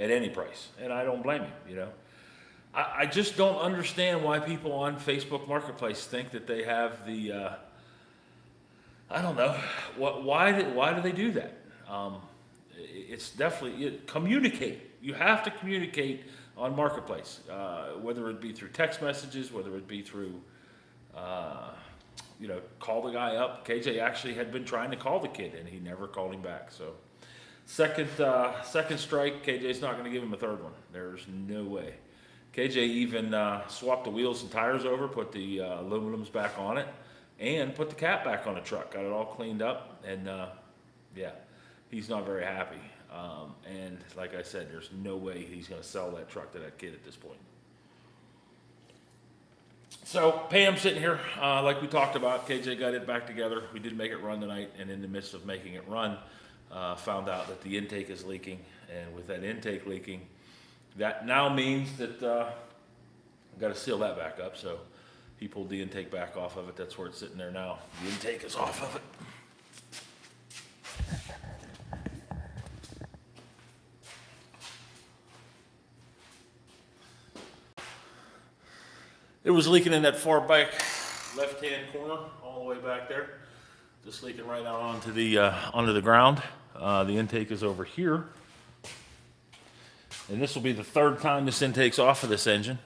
at any price, and I don't blame him, you know. I just don't understand why people on Facebook Marketplace think that they have the, I don't know, why do they do that? It's definitely, communicate. You have to communicate on Marketplace, whether it be through text messages, whether it be through, call the guy up. KJ actually had been trying to call the kid, and he never called him back. So, second strike. KJ's not going to give him a third one. There's no way. KJ even swapped the wheels and tires over, put the aluminums back on it, and put the cap back on the truck. Got it all cleaned up, and yeah, he's not very happy. And like I said, there's no way he's going to sell that truck to that kid at this point. So Pam sitting here, like we talked about, KJ got it back together. We did make it run tonight, and in the midst of making it run, found out that the intake is leaking, and with that intake leaking, that now means that I've got to seal that back up. So he pulled the intake back off of it. That's where it's sitting there now. The intake is off of it. It was leaking in that far back left-hand corner, all the way back there. Just leaking right out onto the ground. The intake is over here. And this will be the third time this intake's off of this engine.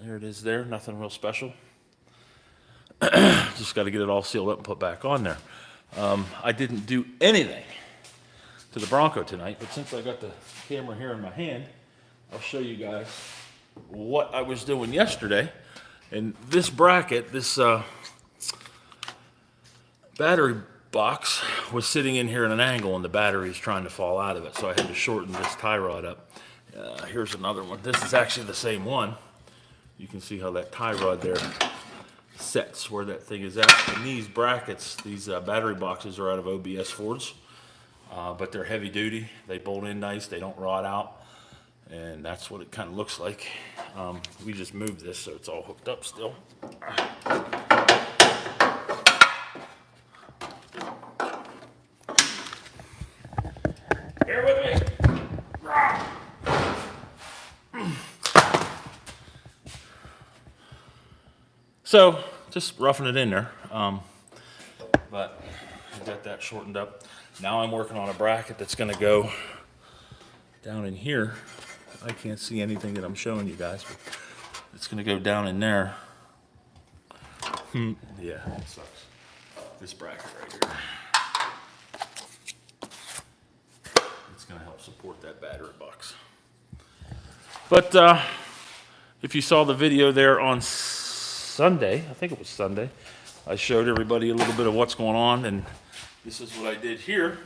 There it is there, nothing real special. Just got to get it all sealed up and put back on there. I didn't do anything to the Bronco tonight, but since I got the camera here in my hand, I'll show you guys what I was doing yesterday. And this bracket, this battery box was sitting in here at an angle, and the battery is trying to fall out of it, so I had to shorten this tie rod up. Here's another one. This is actually the same one. You can see how that tie rod there sets where that thing is at. And these brackets, these battery boxes are out of OBS Fords, but they're heavy duty. They bolt in nice, they don't rot out, and that's what it kind of looks like. We just moved this so it's all hooked up still. Bear with me. So, just roughing it in there, but I got that shortened up. Now I'm working on a bracket that's going to go down in here. I can't see anything that I'm showing you guys, but it's going to go down in there. Yeah, it sucks. This bracket right here. It's going to help support that battery box. But if you saw the video there on Sunday, I think it was Sunday, I showed everybody a little bit of what's going on, and this is what I did here.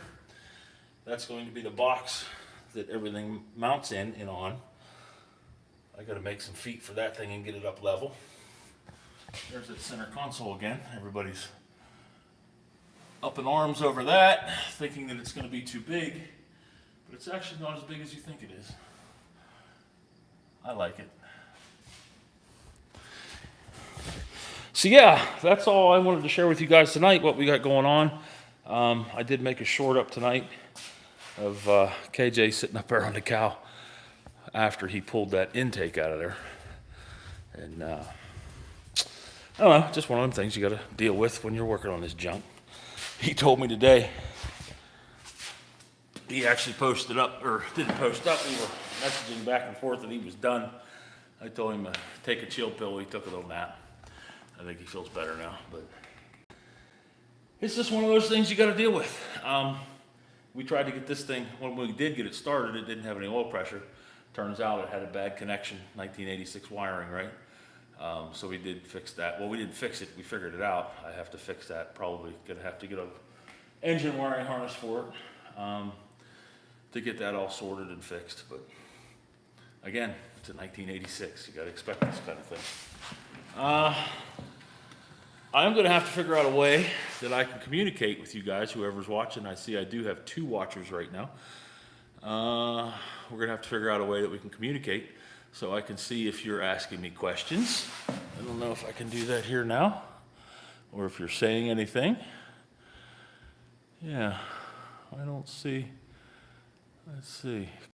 That's going to be the box that everything mounts in and on. I got to make some feet for that thing and get it up level. There's that center console again. Everybody's up in arms over that, thinking that it's going to be too big, but it's actually not as big as you think it is. I like it. So yeah, that's all I wanted to share with you guys tonight, what we got going on. I did make a short up tonight of KJ sitting up there on the cow after he pulled that intake out of there. And I don't know, just one of them things you got to deal with when you're working on this junk. He told me today, he actually posted up, or didn't post up, we were messaging back and forth that he was done. I told him to take a chill pill. He took a little nap. I think he feels better now, but it's just one of those things you got to deal with. We tried to get this thing, when we did get it started, it didn't have any oil pressure. Turns out it had a bad connection, 1986 wiring, right? So we did fix that. Well, we didn't fix it, we figured it out. I have to fix that, probably gonna have to get a engine wiring harness for it to get that all sorted and fixed. But again, it's a 1986, you gotta expect this kind of thing. I'm going to have to figure out a way that I can communicate with you guys, whoever's watching. I see I do have 2 watchers right now. We're going to have to figure out a way that we can communicate so I can see if you're asking me questions. I don't know if I can do that here now, or if you're saying anything. Yeah, I don't see. Let's see.